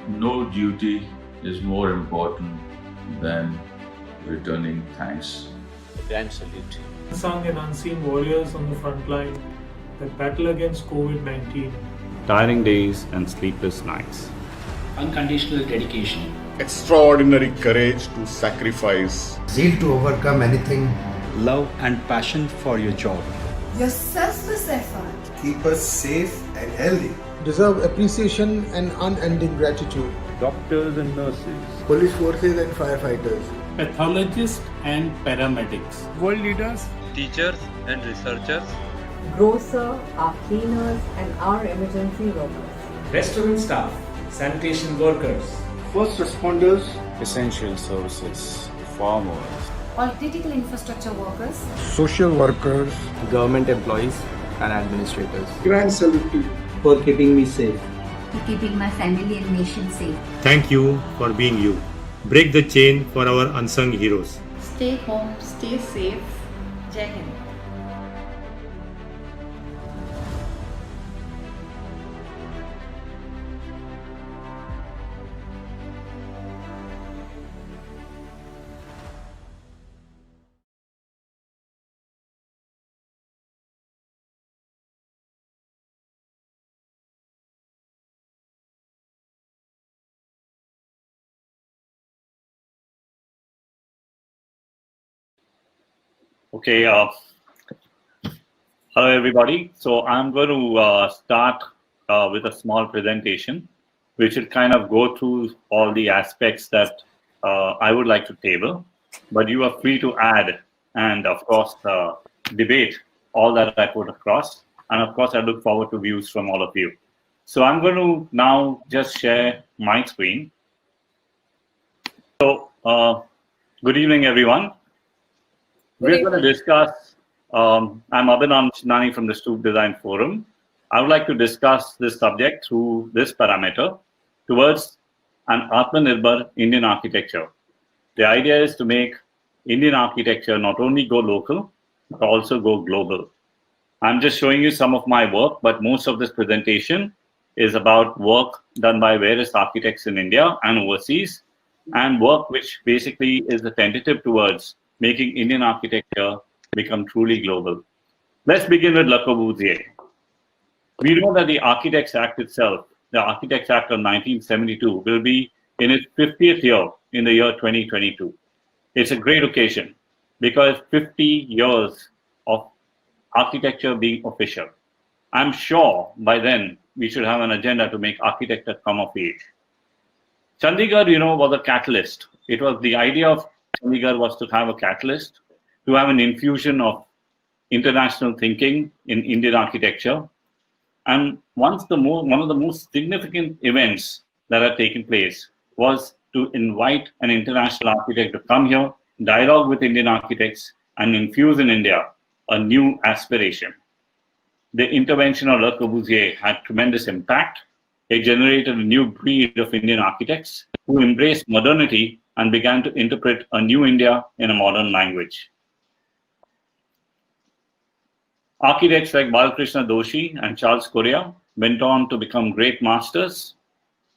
No duty is more important than returning thanks. A grand salute. Unsung and unseen warriors on the front line that battle against COVID-19. Tiring days and sleepless nights. Unconditional dedication. Extraordinary courage to sacrifice. Zeal to overcome anything. Love and passion for your job. Your selfless effort. Keep us safe and healthy. Deserve appreciation and unending gratitude. Doctors and nurses. Police forces and firefighters. Pathologists and paramedics. World leaders. Teachers and researchers. Grocer, our cleaners and our emergency workers. Restaurant staff, sanitation workers. First responders. Essential services. Farmers. All critical infrastructure workers. Social workers. Government employees and administrators. Grand salute to you. For keeping me safe. To keeping my family and nation safe. Thank you for being you. Break the chain for our unsung heroes. Stay home, stay safe. Jai Hind. Okay, hello everybody. So I'm going to start with a small presentation, which will kind of go through all the aspects that I would like to table, but you are free to add and of course debate all that I put across. And of course, I look forward to views from all of you. So I'm going to now just share my screen. So good evening, everyone. We're going to discuss, I'm Abhinam Chinani from the Stoop Design Forum. I would like to discuss this subject through this parameter towards an Atmanirbhar Indian architecture. The idea is to make Indian architecture not only go local, but also go global. I'm just showing you some of my work, but most of this presentation is about work done by various architects in India and overseas, and work which basically is a tentative towards making Indian architecture become truly global. Let's begin with Le Corbusier. We know that the Architects Act itself, the Architects Act of 1972, will be in its 50th year in the year 2022. It's a great occasion because 50 years of architecture being official. I'm sure by then we should have an agenda to make architecture come of age. Chandigarh, was a catalyst. It was the idea of Chandigarh was to have a catalyst, to have an infusion of international thinking in Indian architecture. And one of the most significant events that had taken place was to invite an international architect to come here, dialogue with Indian architects, and infuse in India a new aspiration. The intervention of Le Corbusier had tremendous impact. It generated a new breed of Indian architects who embraced modernity and began to interpret a new India in a modern language. Architects like Balakrishna Doshi and Charles Correa went on to become great masters.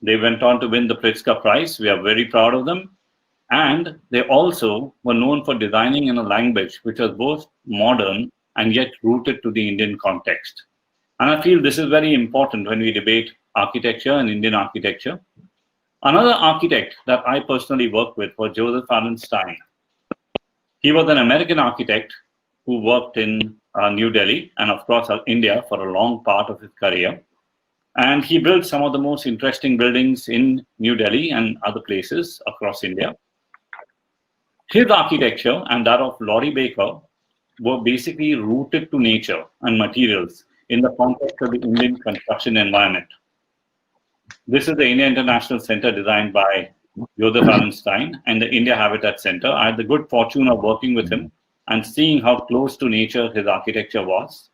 They went on to win the Pritzker Prize. We are very proud of them. And they also were known for designing in a language which was both modern and yet rooted to the Indian context. And I feel this is very important when we debate architecture and Indian architecture. Another architect that I personally worked with was Joseph Allen Stein. He was an American architect who worked in New Delhi and of course India for a long part of his career. And he built some of the most interesting buildings in New Delhi and other places across India. His architecture and that of Laurie Baker were basically rooted to nature and materials in the context of the Indian construction environment. This is the India International Center designed by Joseph Allen Stein and the India Habitat Center. I had the good fortune of working with him and seeing how close to nature his architecture was.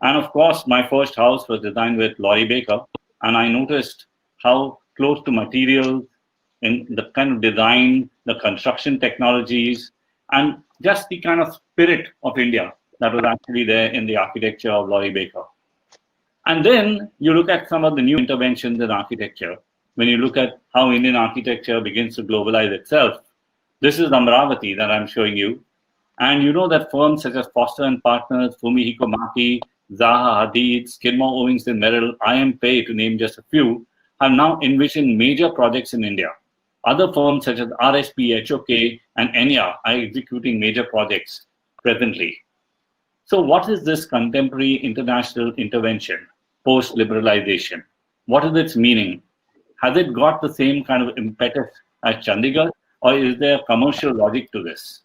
And of course, my first house was designed with Laurie Baker, and I noticed how close to materials in the kind of design, the construction technologies, and just the kind of spirit of India that was actually there in the architecture of Laurie Baker. And then you look at some of the new interventions in architecture. When you look at how Indian architecture begins to globalize itself, this is Amravati that I'm showing you. And you know that firms such as Foster and Partners, Fumihiko Maki, Zaha Hadid, Skidmore, Owings and Merrill, IM Pei, to name just a few, have now envisioned major projects in India. Other firms such as RSP, HOK, and Enya are executing major projects presently. So what is this contemporary international intervention, post-liberalization? What is its meaning? Has it got the same kind of impetus as Chandigarh, or is there commercial logic to this?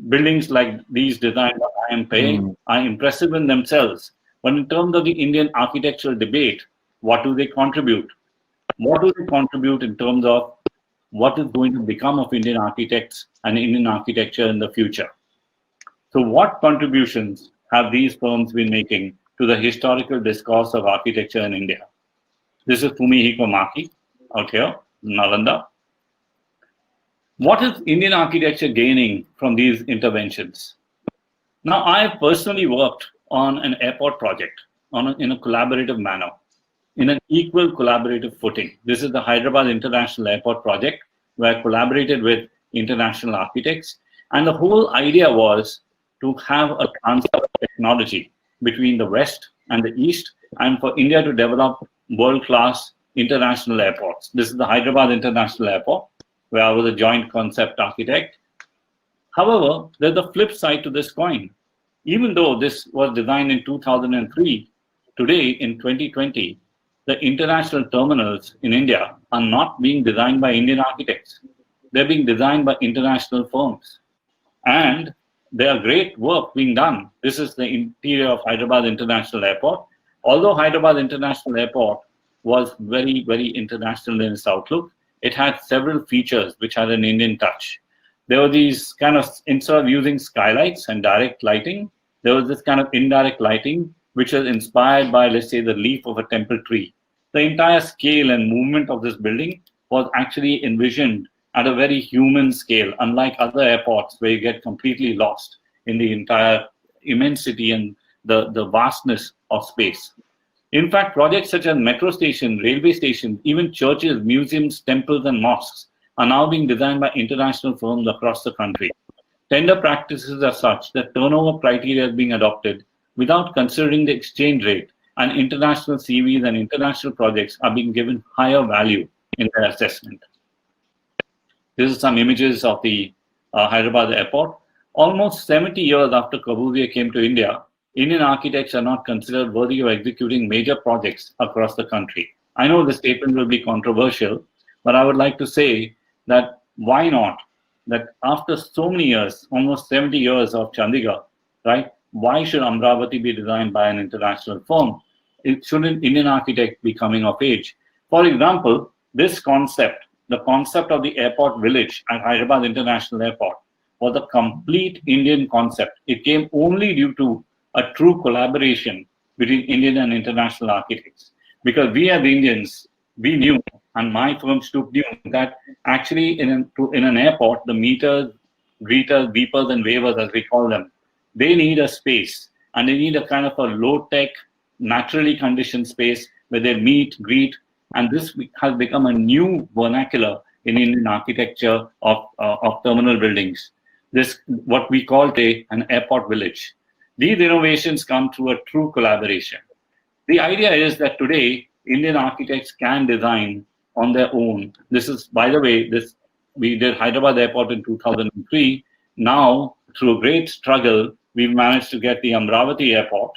Buildings like these designed by IM Pei are impressive in themselves, but in terms of the Indian architectural debate, what do they contribute? What do they contribute in terms of what is going to become of Indian architects and Indian architecture in the future? So what contributions have these firms been making to the historical discourse of architecture in India? This is Fumihiko Maki out here, Nalanda. What is Indian architecture gaining from these interventions? Now, I have personally worked on an airport project in a collaborative manner, in an equal collaborative footing. This is the Hyderabad International Airport project, where I collaborated with international architects. And the whole idea was to have a transfer of technology between the West and the East, and for India to develop world-class international airports. This is the Hyderabad International Airport, where I was a joint concept architect. However, there's a flip side to this coin. Even though this was designed in 2003, today in 2020, the international terminals in India are not being designed by Indian architects. They're being designed by international firms. And there are great work being done. This is the interior of Hyderabad International Airport. Although Hyderabad International Airport was very, very international in its outlook, it had several features which had an Indian touch. There were these kind of, instead of using skylights and direct lighting, there was this kind of indirect lighting which was inspired by, let's say, the leaf of a temple tree. The entire scale and movement of this building was actually envisioned at a very human scale, unlike other airports where you get completely lost in the entire immensity and the vastness of space. In fact, projects such as metro stations, railway stations, even churches, museums, temples, and mosques are now being designed by international firms across the country. Tender practices are such that turnover criteria is being adopted without considering the exchange rate, and international CVs and international projects are being given higher value in their assessment. These are some images of the Hyderabad airport. Almost 70 years after Corbusier came to India, Indian architects are not considered worthy of executing major projects across the country. I know the statement will be controversial, but I would like to say that why not? That after so many years, almost 70 years of Chandigarh, right? Why should Amravati be designed by an international firm? Shouldn't Indian architect be coming of age? For example, this concept, the concept of the airport village at Hyderabad International Airport, was a complete Indian concept. It came only due to a true collaboration between Indian and international architects. Because we as Indians, we knew, and my firm Stoop knew, that actually in an airport, the meters, greeters, beepers, and wavers, as we call them, they need a space, and they need a kind of a low-tech, naturally conditioned space where they meet, greet, and this has become a new vernacular in Indian architecture of terminal buildings. This, what we call today, an airport village. These innovations come through a true collaboration. The idea is that today, Indian architects can design on their own. This is, by the way, we did Hyderabad Airport in 2003. Now, through a great struggle, we've managed to get the Amravati Airport,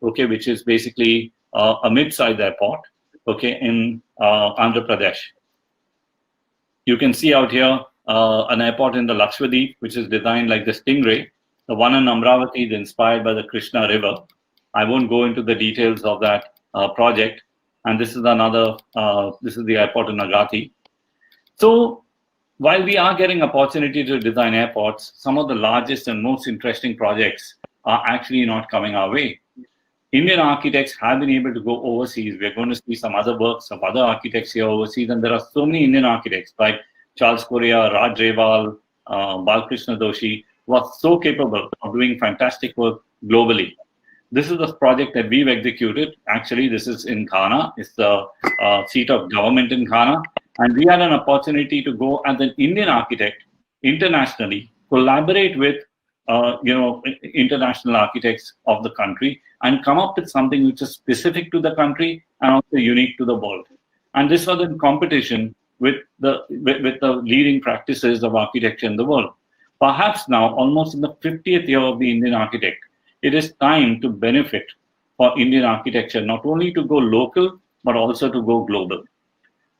okay, which is basically a mid-sized airport, okay, in Andhra Pradesh. You can see out here an airport in the Lakshadweep, which is designed like the Stingray. The one in Amravati is inspired by the Krishna River. I won't go into the details of that project. And this is this is the airport in Nagathi. So while we are getting opportunity to design airports, some of the largest and most interesting projects are actually not coming our way. Indian architects have been able to go overseas. We're going to see some other works of other architects here overseas. And there are so many Indian architects like Charles Correa, Raj Rewal, Balkrishna Doshi, who are so capable of doing fantastic work globally. This is the project that we've executed. Actually, this is in Ghana. It's the seat of government in Ghana. And we had an opportunity to go as an Indian architect internationally, collaborate with international architects of the country and come up with something which is specific to the country and also unique to the world. And this was in competition with the leading practices of architecture in the world. Perhaps now, almost in the 50th year of the Indian architect, it is time to benefit for Indian architecture, not only to go local, but also to go global.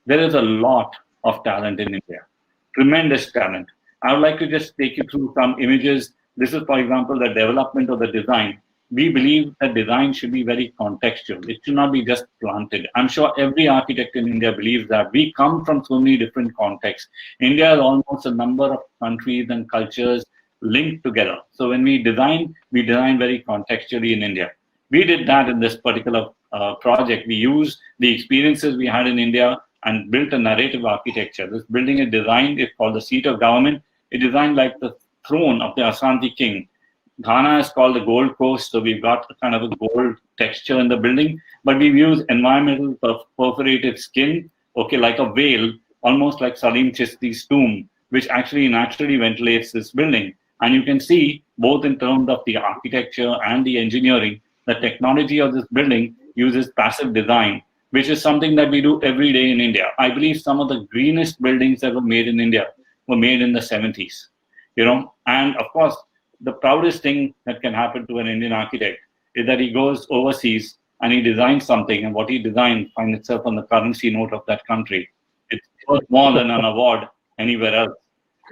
There is a lot of talent in India, tremendous talent. I would like to just take you through some images. This is, for example, the development of the design. We believe that design should be very contextual. It should not be just planted. I'm sure every architect in India believes that. We come from so many different contexts. India is almost a number of countries and cultures linked together. So when we design very contextually in India. We did that in this particular project. We used the experiences we had in India and built a narrative architecture. This building is designed, it's called the seat of government. It's designed like the throne of the Ashanti king. Ghana is called the Gold Coast, so we've got a kind of a gold texture in the building, but we've used environmental perforated skin, okay, like a veil, almost like Salim Chisti's tomb, which actually naturally ventilates this building. And you can see, both in terms of the architecture and the engineering, the technology of this building uses passive design, which is something that we do every day in India. I believe some of the greenest buildings that were made in India were made in the 70s, and of course, the proudest thing that can happen to an Indian architect is that he goes overseas and he designs something, and what he designed finds itself on the currency note of that country. It's worth more than an award anywhere else.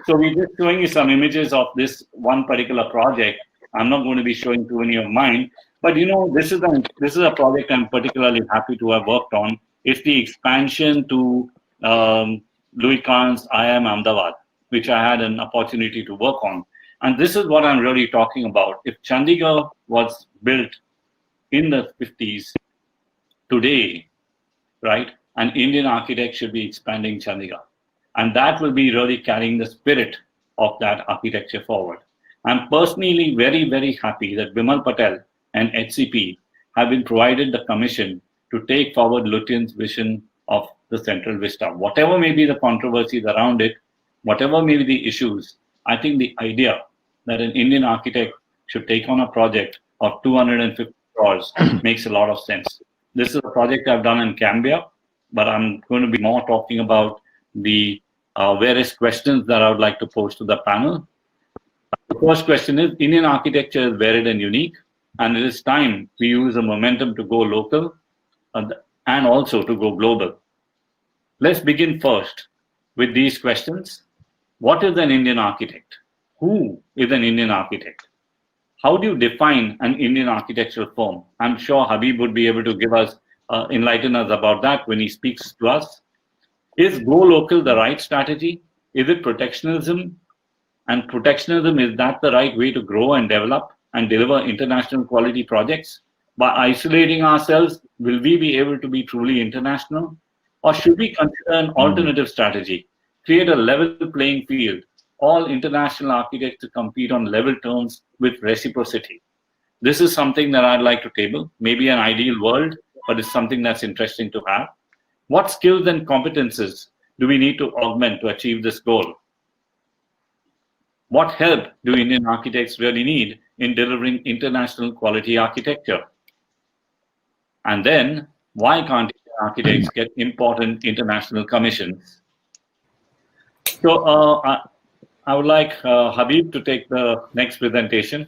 So we're just showing you some images of this one particular project. I'm not going to be showing too many of mine, but this is a project I'm particularly happy to have worked on. It's the expansion to Louis Kahn's IIM Ahmedabad, which I had an opportunity to work on. And this is what I'm really talking about. If Chandigarh was built in the 50s, today, right, an Indian architect should be expanding Chandigarh. And that will be really carrying the spirit of that architecture forward. I'm personally very, very happy that Bimal Patel and HCP have been provided the commission to take forward Lutyens' vision of the Central Vista. Whatever may be the controversies around it, whatever may be the issues, I think the idea that an Indian architect should take on a project of 250 crores makes a lot of sense. This is a project I've done in Cambia, but I'm going to be more talking about the various questions that I would like to pose to the panel. The first question is, Indian architecture is varied and unique, and it is time we use the momentum to go local and also to go global. Let's begin first with these questions. What is an Indian architect? Who is an Indian architect? How do you define an Indian architectural firm? I'm sure Habib would be able to give us, enlighten us about that when he speaks to us. Is go local the right strategy? Is it protectionism? And protectionism, is that the right way to grow and develop and deliver international quality projects? By isolating ourselves, will we be able to be truly international? Or should we consider an alternative strategy? Create a level playing field, all international architects to compete on level terms with reciprocity. This is something that I'd like to table, maybe an ideal world, but it's something that's interesting to have. What skills and competences do we need to augment to achieve this goal? What help do Indian architects really need in delivering international quality architecture? And then, why can't Indian architects get important international commissions? So I would like Habib to take the next presentation.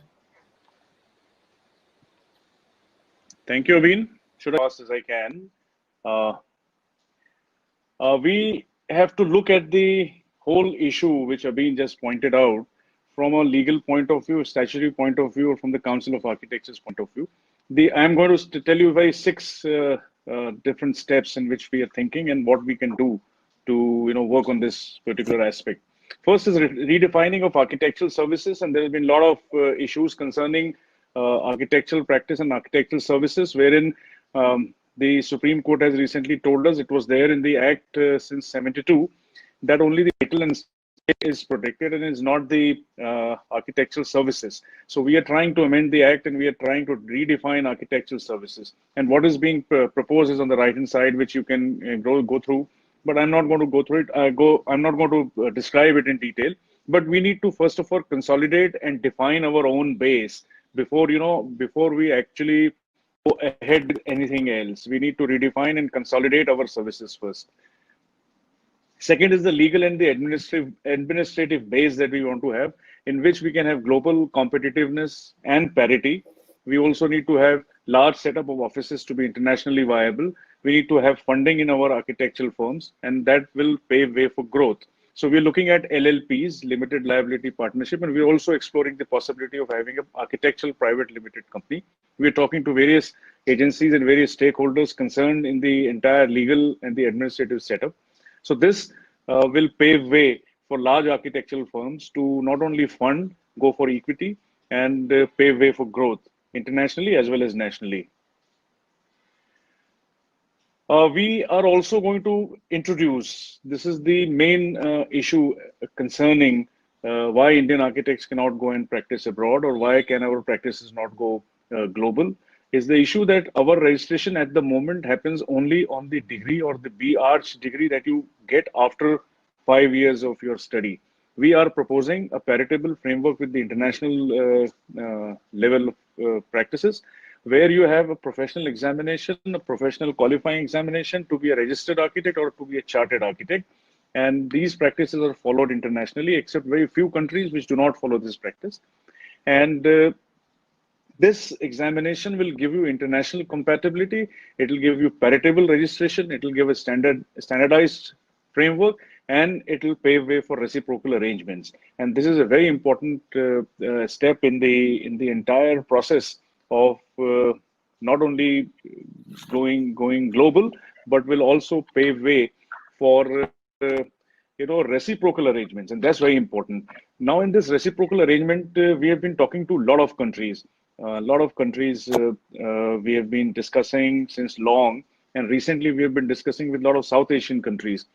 Thank you, Abhin. Should I fast as I can? We have to look at the whole issue, which Abhin just pointed out, from a legal point of view, statutory point of view, or from the Council of Architects' point of view. I'm going to tell you six different steps in which we are thinking and what we can do to work on this particular aspect. First is redefining of architectural services, and there have been a lot of issues concerning architectural practice and architectural services, wherein the Supreme Court has recently told us, it was there in the Act since '72, that only the title and is protected and is not the architectural services. So we are trying to amend the act and we are trying to redefine architectural services. And what is being proposed is on the right hand side, which you can go through. But I'm not going to go through it. I'm not going to describe it in detail. But we need to first of all consolidate and define our own base before we actually go ahead with anything else. We need to redefine and consolidate our services first. Second is the legal and the administrative base that we want to have, in which we can have global competitiveness and parity. We also need to have large setup of offices to be internationally viable. We need to have funding in our architectural firms, and that will pave way for growth. So we're looking at LLPs, limited liability partnership, and we're also exploring the possibility of having an architectural private limited company. We're talking to various agencies and various stakeholders concerned in the entire legal and the administrative setup. So this will pave way for large architectural firms to not only fund, go for equity, and pave way for growth internationally as well as nationally. We are also going to introduce, this is the main issue concerning why Indian architects cannot go and practice abroad, or why can our practices not go global, is the issue that our registration at the moment happens only on the degree or the B.Arch degree that you get after 5 years of your study. We are proposing a paritable framework with the international level of practices, where you have a professional examination, a professional qualifying examination to be a registered architect or to be a chartered architect. And these practices are followed internationally, except very few countries which do not follow this practice. And this examination will give you international compatibility. It will give you paritable registration. It will give a standardized framework, and it will pave way for reciprocal arrangements. And this is a very important step in the entire process of not only going global, but will also pave way for reciprocal arrangements, and that's very important. Now, in this reciprocal arrangement, we have been talking to a lot of countries. A lot of countries we have been discussing since long, and recently we have been discussing with a lot of South Asian countries.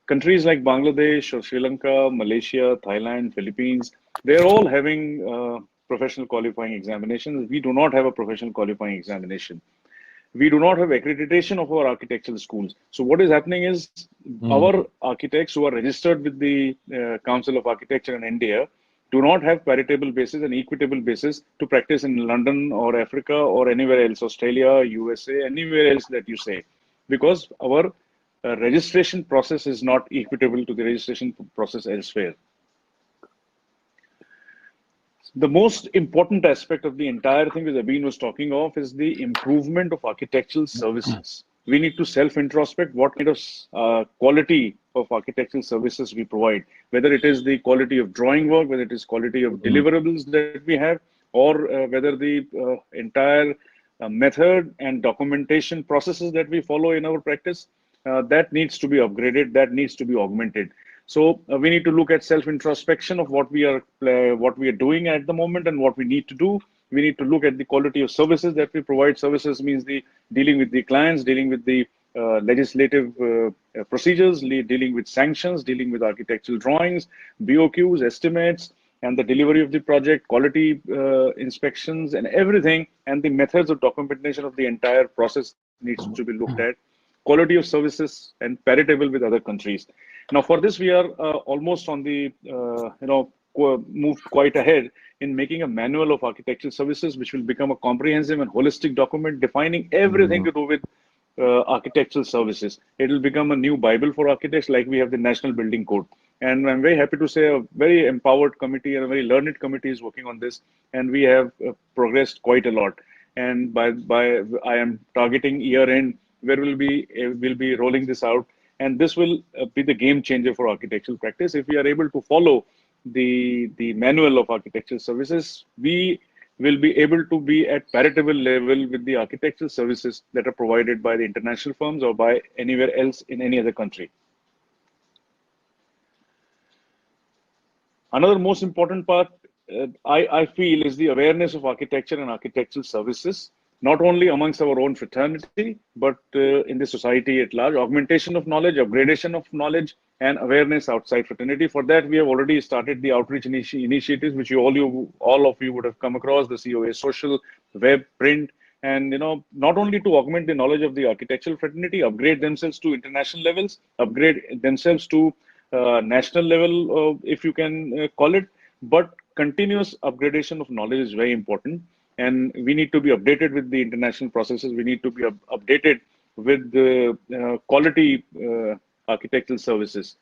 Countries like Bangladesh or Sri Lanka, Malaysia, Thailand, Philippines, they're all having professional qualifying examinations. We do not have a professional qualifying examination. We do not have accreditation of our architectural schools. So what is happening is our architects who are registered with the Council of Architecture in India do not have paritable basis and equitable basis to practice in London or Africa or anywhere else, Australia, USA, anywhere else that you say, because our registration process is not equitable to the registration process elsewhere. The most important aspect of the entire thing that Abhin was talking of is the improvement of architectural services. We need to self-introspect what kind of quality of architectural services we provide, whether it is the quality of drawing work, whether it is quality of deliverables that we have, or whether the entire method and documentation processes that we follow in our practice, that needs to be upgraded, that needs to be augmented. So we need to look at self-introspection of what we are doing at the moment and what we need to do. We need to look at the quality of services that we provide. Services means the dealing with the clients, dealing with the legislative procedures, dealing with sanctions, dealing with architectural drawings, BOQs, estimates, and the delivery of the project, quality inspections, and everything, and the methods of documentation of the entire process needs to be looked at. Quality of services and paritable with other countries. Now, for this, we are almost on the, moved quite ahead in making a manual of architectural services, which will become a comprehensive and holistic document defining everything to do with architectural services. It will become a new Bible for architects, like we have the National Building Code. And I'm very happy to say a very empowered committee and a very learned committee is working on this, and we have progressed quite a lot. And by I am targeting year end, where we'll be rolling this out. And this will be the game changer for architectural practice. If we are able to follow the manual of architectural services, we will be able to be at paritable level with the architectural services that are provided by the international firms or by anywhere else in any other country. Another most important part, I feel, is the awareness of architecture and architectural services. not only amongst our own fraternity, but in the society at large. Augmentation of knowledge, upgradation of knowledge, and awareness outside fraternity. For that, we have already started the outreach initiatives, which all of you would have come across, the COA social, web, print, and not only to augment the knowledge of the architectural fraternity, upgrade themselves to international levels, upgrade themselves to national level, if you can call it, but continuous upgradation of knowledge is very important. And we need to be updated with the international processes. We need to be updated with the quality architectural services.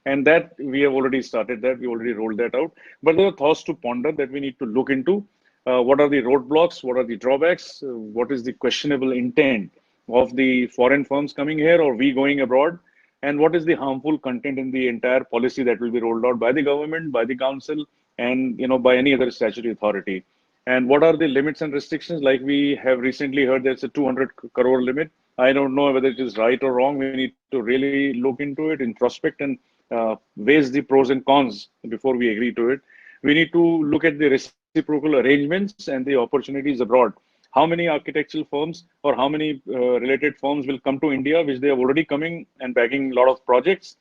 And that we have already started that, we already rolled that out. But there are thoughts to ponder that we need to look into. What are the roadblocks? What are the drawbacks? What is the questionable intent of the foreign firms coming here or we going abroad? And what is the harmful content in the entire policy that will be rolled out by the government, by the council, and by any other statutory authority? And what are the limits and restrictions? Like we have recently heard, there's a 200 crore limit. I don't know whether it is right or wrong. We need to really look into it, introspect, and weigh the pros and cons before we agree to it. We need to look at the reciprocal arrangements and the opportunities abroad. How many architectural firms or how many related firms will come to India, which they are already coming and backing a lot of projects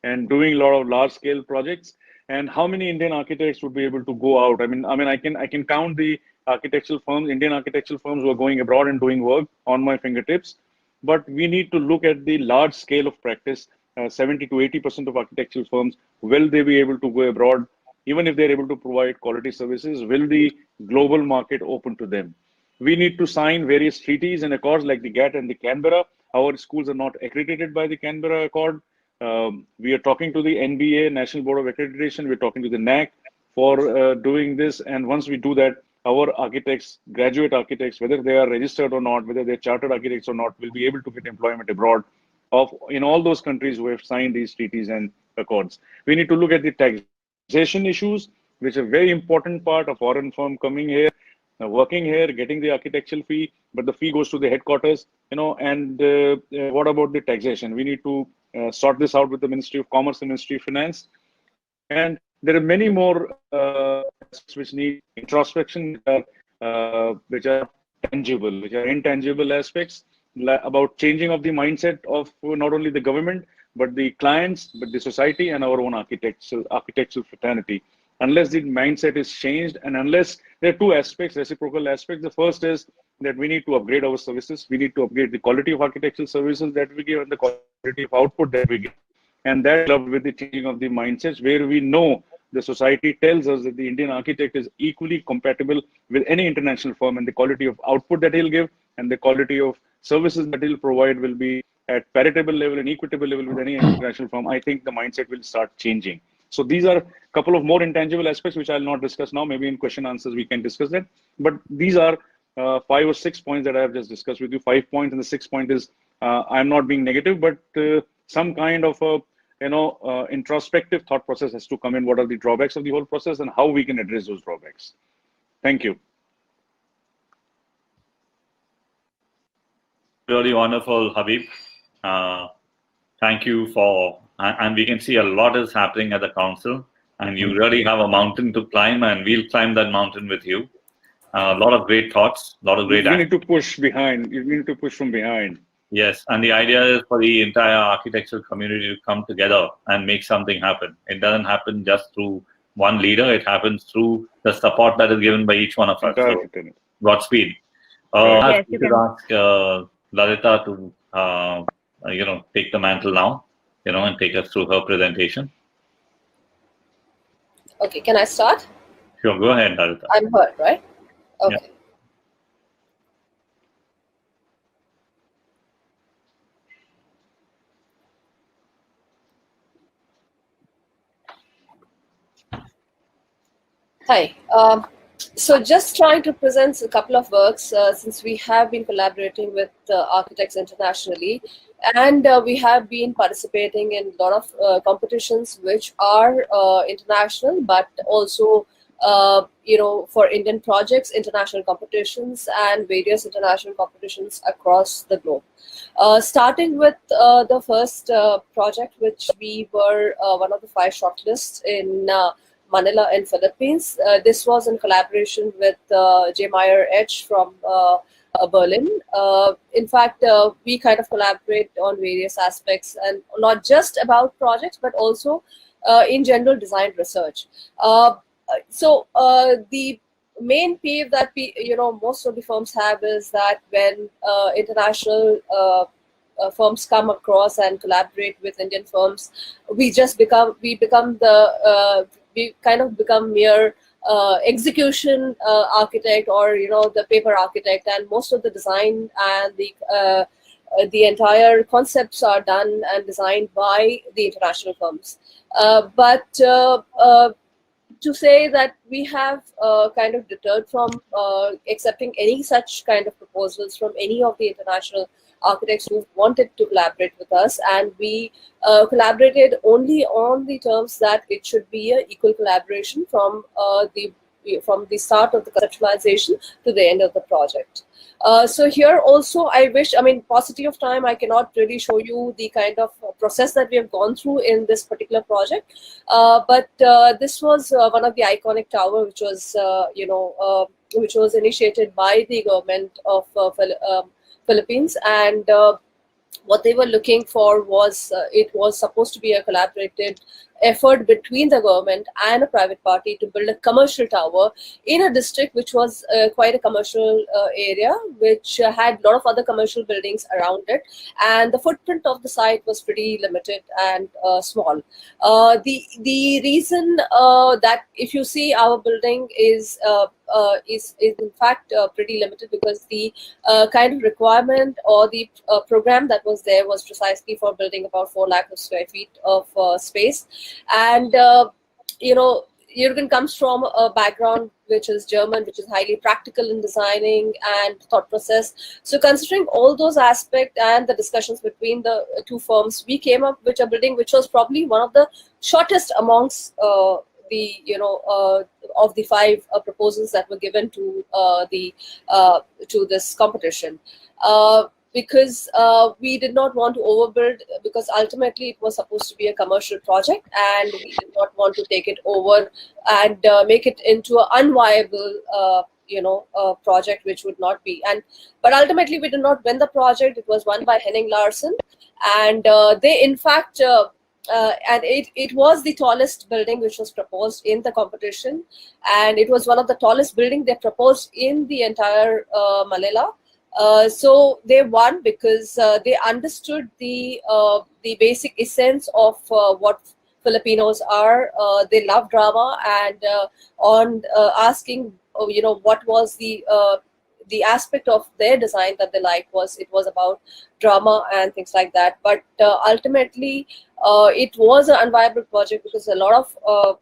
and doing a lot of large scale projects? And how many Indian architects would be able to go out? I mean, I can count the architectural firms, Indian architectural firms who are going abroad and doing work on my fingertips. But we need to look at the large scale of practice. 70 to 80% of architectural firms, will they be able to go abroad? Even if they're able to provide quality services, will the global market open to them? We need to sign various treaties and accords like the GATT and the Canberra. Our schools are not accredited by the Canberra Accord. We are talking to the NBA, National Board of Accreditation. We're talking to the NAC for doing this. And once we do that, our architects, graduate architects, whether they are registered or not, whether they're chartered architects or not, will be able to get employment abroad in all those countries who have signed these treaties and accords. We need to look at the taxation issues, which are a very important part of foreign firm coming here, working here, getting the architectural fee, but the fee goes to the headquarters, and what about the taxation? We need to sort this out with the Ministry of Commerce and Ministry of Finance. And there are many more which need introspection, which are tangible, which are intangible aspects, about changing of the mindset of not only the government, but the clients, but the society and our own architectural fraternity. Unless the mindset is changed, and unless there are two aspects, reciprocal aspects. The first is that we need to upgrade our services. We need to upgrade the quality of architectural services that we give and the quality of output that we give. And that clubbed with the changing of the mindsets, where we know the society tells us that the Indian architect is equally compatible with any international firm, and the quality of output that he'll give and the quality of services that he'll provide will be at paritable level and equitable level with any international firm. I think the mindset will start changing. So these are a couple of more intangible aspects, which I'll not discuss now. Maybe in question answers, we can discuss that. But these are 5 or 6 points that I have just discussed with you. 5 points, and the 6th point is I'm not being negative, but some kind of a introspective thought process has to come in. What are the drawbacks of the whole process and how we can address those drawbacks? Thank you. Really wonderful, Habib. Thank you for, and we can see a lot is happening at the council, and you really have a mountain to climb, and we'll climb that mountain with you. A lot of great thoughts, a lot of great. You need to push behind. You need to push from behind. Yes, and the idea is for the entire architectural community to come together and make something happen. It doesn't happen just through one leader. It happens through the support that is given by each one of us. So, Godspeed. I should ask Lalita to take the mantle now, and take us through her presentation. Okay, can I start? Sure, go ahead, Lalita. I'm heard, right? Okay. Yeah. Hi. So just trying to present a couple of works since we have been collaborating with architects internationally, and we have been participating in a lot of competitions which are international, but also for Indian projects, international competitions and various international competitions across the globe. Starting with the first project, which we were one of the 5 shortlists in Manila in Philippines. This was in collaboration with J. Meyer Edge from Berlin. In fact, we kind of collaborate on various aspects, and not just about projects, but also in general design research. So the main peeve that most of the firms have is that when international firms come across and collaborate with Indian firms, we kind of become mere execution architect, or the paper architect, and most of the design and the entire concepts are done and designed by the international firms. But to say that we have kind of deterred from accepting any such kind of proposals from any of the international architects who wanted to collaborate with us, and we collaborated only on the terms that it should be an equal collaboration from the start of the conceptualization to the end of the project. So here also, paucity of time, I cannot really show you the kind of process that we have gone through in this particular project. But this was one of the iconic tower, which was initiated by the government of Philippines, and what they were looking for was it was supposed to be a collaborated effort between the government and a private party to build a commercial tower in a district which was quite a commercial area, which had a lot of other commercial buildings around it, and the footprint of the site was pretty limited and small. The reason that if you see our building is in fact pretty limited, because the kind of requirement or the program that was there was precisely for building about 4 lakh square feet of space. And Jürgen comes from a background which is German, which is highly practical in designing and thought process. So considering all those aspects and the discussions between the two firms, we came up with a building which was probably one of the shortest amongst of the 5 proposals that were given to this competition. Because we did not want to overbuild, because ultimately it was supposed to be a commercial project, and we did not want to take it over and make it into an unviable project, which would not be. But ultimately we did not win the project. It was won by Henning Larsen, and they in fact and it was the tallest building which was proposed in the competition, and it was one of the tallest buildings they proposed in the entire Malila. So they won because they understood the basic essence of what Filipinos are. They love drama, and on asking what was the aspect of their design that they liked, it was about drama and things like that. But ultimately it was an unviable project, because a lot of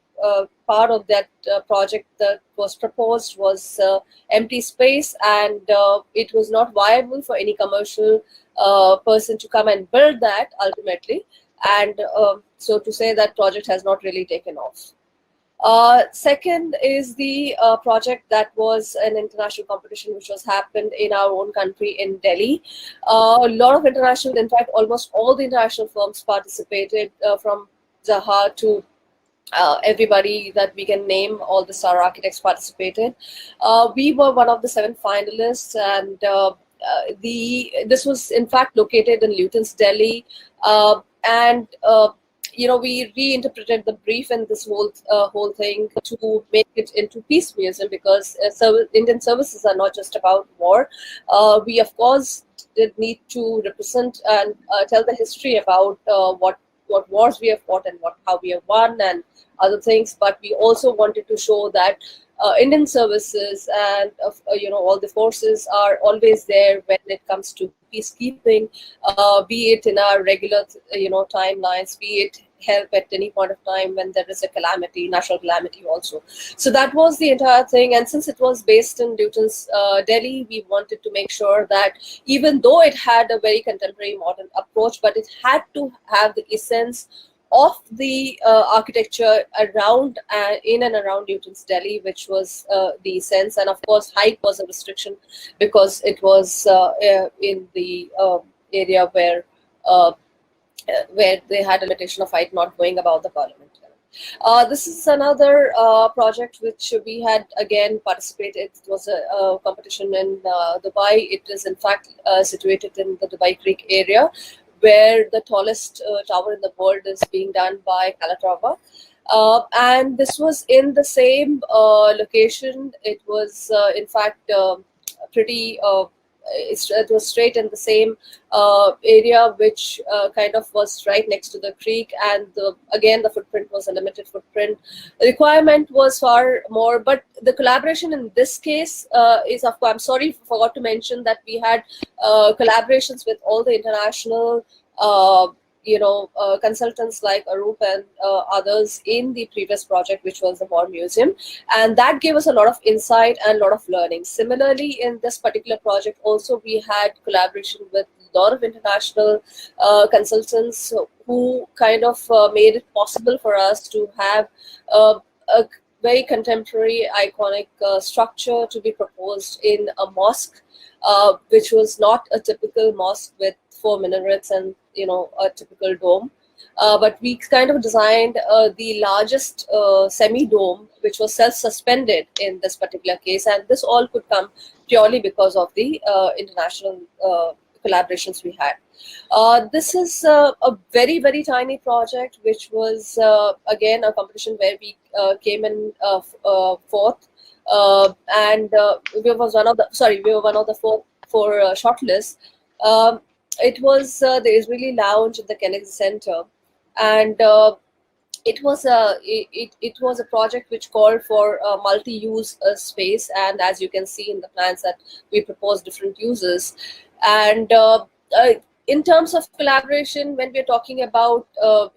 part of that project that was proposed was empty space, and it was not viable for any commercial person to come and build that ultimately. And so to say that project has not really taken off. Second is the project that was an international competition which was happened in our own country in Delhi. A lot of international, in fact almost all the international firms participated, from Zaha to everybody that we can name, all the star architects participated. We were one of the 7 finalists, and this was in fact located in Lutyens, Delhi, and we reinterpreted the brief and this whole thing to make it into peace museum, because Indian services are not just about war. We of course did need to represent and tell the history about what wars we have fought and how we have won and other things, but we also wanted to show that Indian services and all the forces are always there when it comes to peacekeeping, be it in our regular timelines, be it help at any point of time when there is a calamity, national calamity also. So that was the entire thing, and since it was based in Lutyens, Delhi, we wanted to make sure that even though it had a very contemporary modern approach, but it had to have the essence of the architecture around in and around Lutyens, Delhi, which was the sense. And of course height was a restriction, because it was in the area where they had a limitation of height not going above the parliament. This is another project which we had again participated. It was a competition in Dubai. It is in fact situated in the Dubai Creek area, where the tallest tower in the world is being done by Calatrava. And this was in the same location. It was in fact pretty it was straight in the same area, which kind of was right next to the creek, and again the footprint was a limited footprint. The requirement was far more, but the collaboration in this case is, of course, I'm sorry, forgot to mention that we had collaborations with all the international consultants like Arup and others in the previous project, which was the War Museum, and that gave us a lot of insight and a lot of learning. Similarly, in this particular project also, we had collaboration with a lot of international consultants who kind of made it possible for us to have a very contemporary, iconic structure to be proposed in a mosque, which was not a typical mosque with 4 minarets and a typical dome, but we kind of designed the largest semi-dome, which was self-suspended in this particular case, and this all could come purely because of the international collaborations we had. This is a very, very tiny project, which was again a competition where we came in fourth, and we were one of the four shortlists. It was the Israeli Lounge at the Kennedy Center, and it was a project which called for a multi-use space, and as you can see in the plans that we proposed different uses. And in terms of collaboration, when we're talking about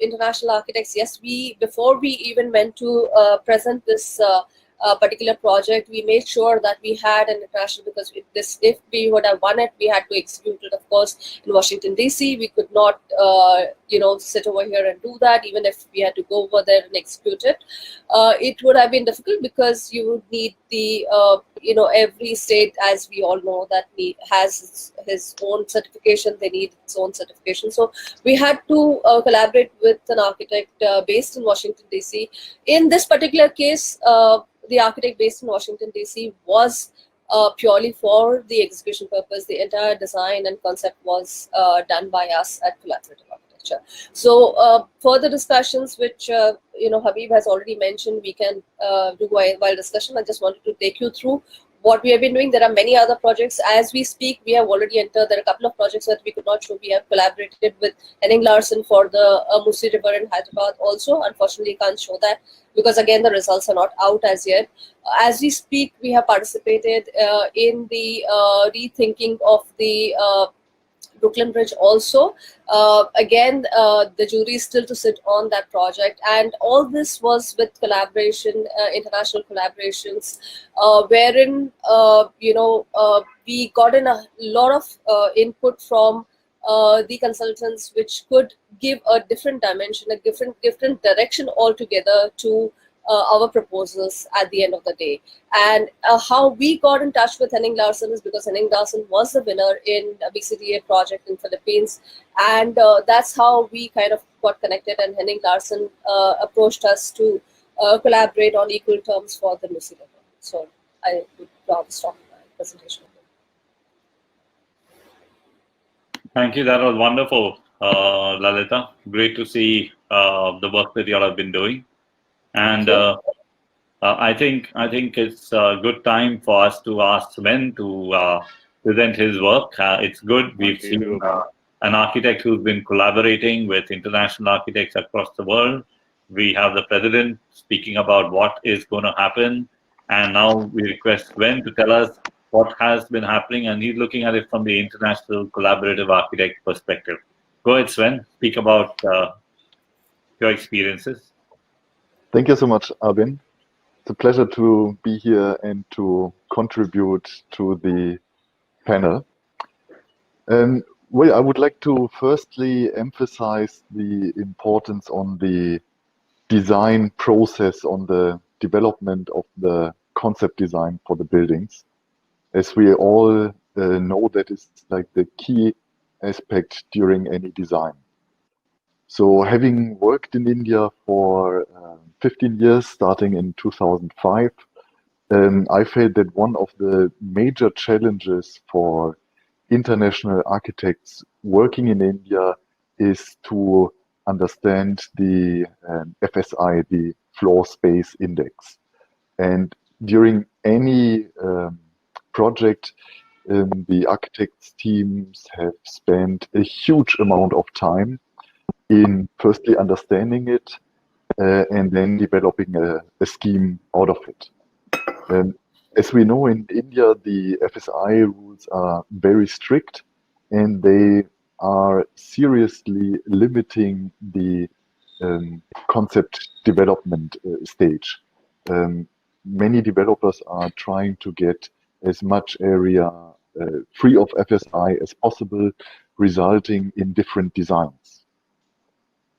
international architects, yes, before we even went to present this particular project, we made sure that we had an international, because if we would have won it, we had to execute it, of course, in Washington DC. We could not sit over here and do that. Even if we had to go over there and execute it, it would have been difficult, because you would need the every state, as we all know, that has his own certification. They need its own certification. So we had to collaborate with an architect based in Washington DC. In this particular case, the architect based in Washington DC was purely for the execution purpose. The entire design and concept was done by us at Collaborative Architecture. So further discussions, which Habib has already mentioned, we can do while discussion. I just wanted to take you through what we have been doing. There are many other projects. As we speak, we have already entered. There are a couple of projects that we could not show. We have collaborated with Henning Larsen for the Musi River in Hyderabad also. Unfortunately, can't show that, because again, the results are not out as yet. As we speak, we have participated in the rethinking of the Brooklyn Bridge also. Again, the jury is still to sit on that project, and all this was with collaboration, international collaborations, wherein we got in a lot of input from the consultants, which could give a different dimension, a different direction altogether to our proposals at the end of the day. And how we got in touch with Henning Larsen is because Henning Larsen was the winner in a BCDA project in Philippines, and that's how we kind of got connected, and Henning Larsen approached us to collaborate on equal terms for the Musi River. So I would rather stop my presentation. Thank you. That was wonderful, Lalita. Great to see the work that you all have been doing. And I think it's a good time for us to ask Sven to present his work. It's good. We've seen an architect who's been collaborating with international architects across the world. We have the president speaking about what is going to happen. And now we request Sven to tell us what has been happening, and he's looking at it from the international collaborative architect perspective. Go ahead, Sven. Speak about your experiences. Thank you so much, Arvind. It's a pleasure to be here and to contribute to the panel. Well, I would like to firstly emphasize the importance on the design process, on the development of the concept design for the buildings. As we all know, that is like the key aspect during any design. So having worked in India for 15 years, starting in 2005, I felt that one of the major challenges for international architects working in India is to understand the FSI, the Floor Space Index. And during any project, the architects teams have spent a huge amount of time in firstly understanding it and then developing a scheme out of it. As we know, in India, the FSI rules are very strict and they are seriously limiting the concept development stage. Many developers are trying to get as much area free of FSI as possible, resulting in different designs.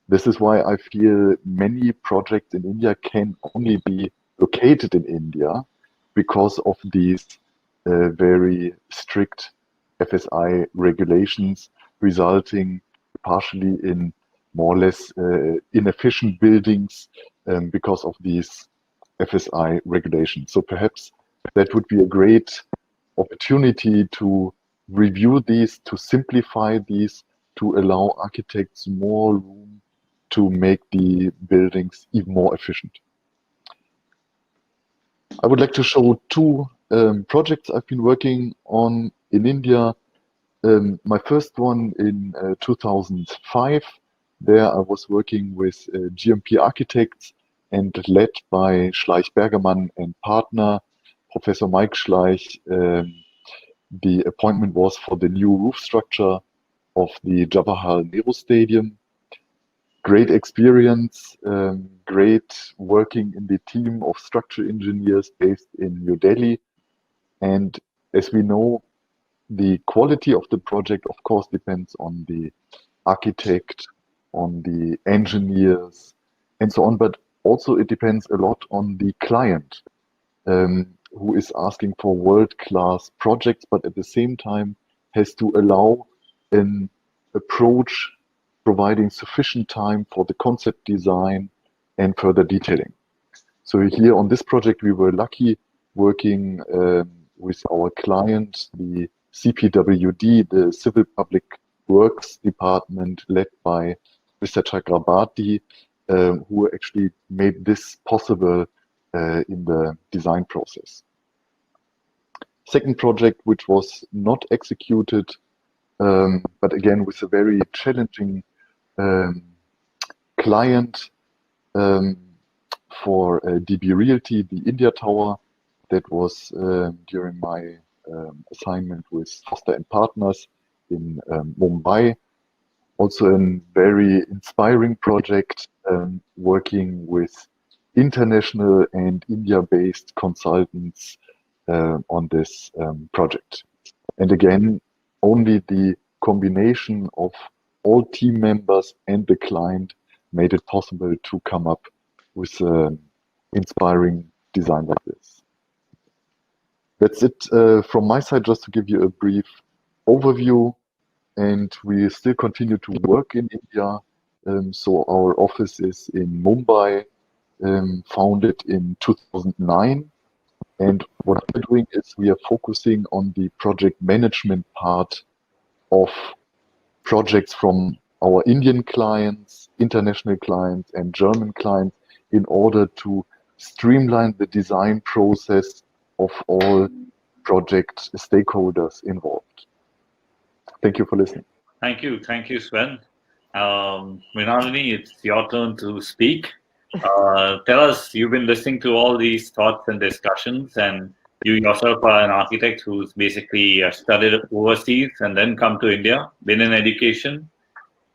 This is why I feel many projects in India can only be located in India because of these very strict FSI regulations, resulting partially in more or less inefficient buildings because of these FSI regulations. So perhaps that would be a great opportunity to review these, to simplify these, to allow architects more room to make the buildings even more efficient. I would like to show two projects I've been working on in India. My first one in 2005. There I was working with GMP architects and led by Schleich Bergermann and partner, Professor Mike Schleich. The appointment was for the new roof structure of the Jawaharlal Nehru Stadium. Great experience, great working in the team of structural engineers based in New Delhi. And as we know, the quality of the project, of course, depends on the architect, on the engineers, and so on. But also it depends a lot on the client, who is asking for world-class projects, but at the same time has to allow an approach providing sufficient time for the concept design and further detailing. So here on this project, we were lucky working with our client, the CPWD, the Civil Public Works Department led by Mr. Chakrabarti, who actually made this possible in the design process. Second project, which was not executed, but again with a very challenging client for DB Realty, the India Tower. That was during my assignment with Foster and Partners in Mumbai. Also a very inspiring project, working with international and India-based consultants on this project. And again, only the combination of all team members and the client made it possible to come up with an inspiring design like this. That's it from my side, just to give you a brief overview. And we still continue to work in India. So our office is in Mumbai, founded in 2009. And what we're doing is we are focusing on the project management part of projects from our Indian clients, international clients, and German clients in order to streamline the design process of all project stakeholders involved. Thank you for listening. Thank you, Sven. Mrinalini, it's your turn to speak. Tell us, you've been listening to all these thoughts and discussions, and you yourself are an architect who's basically studied overseas and then come to India, been in education.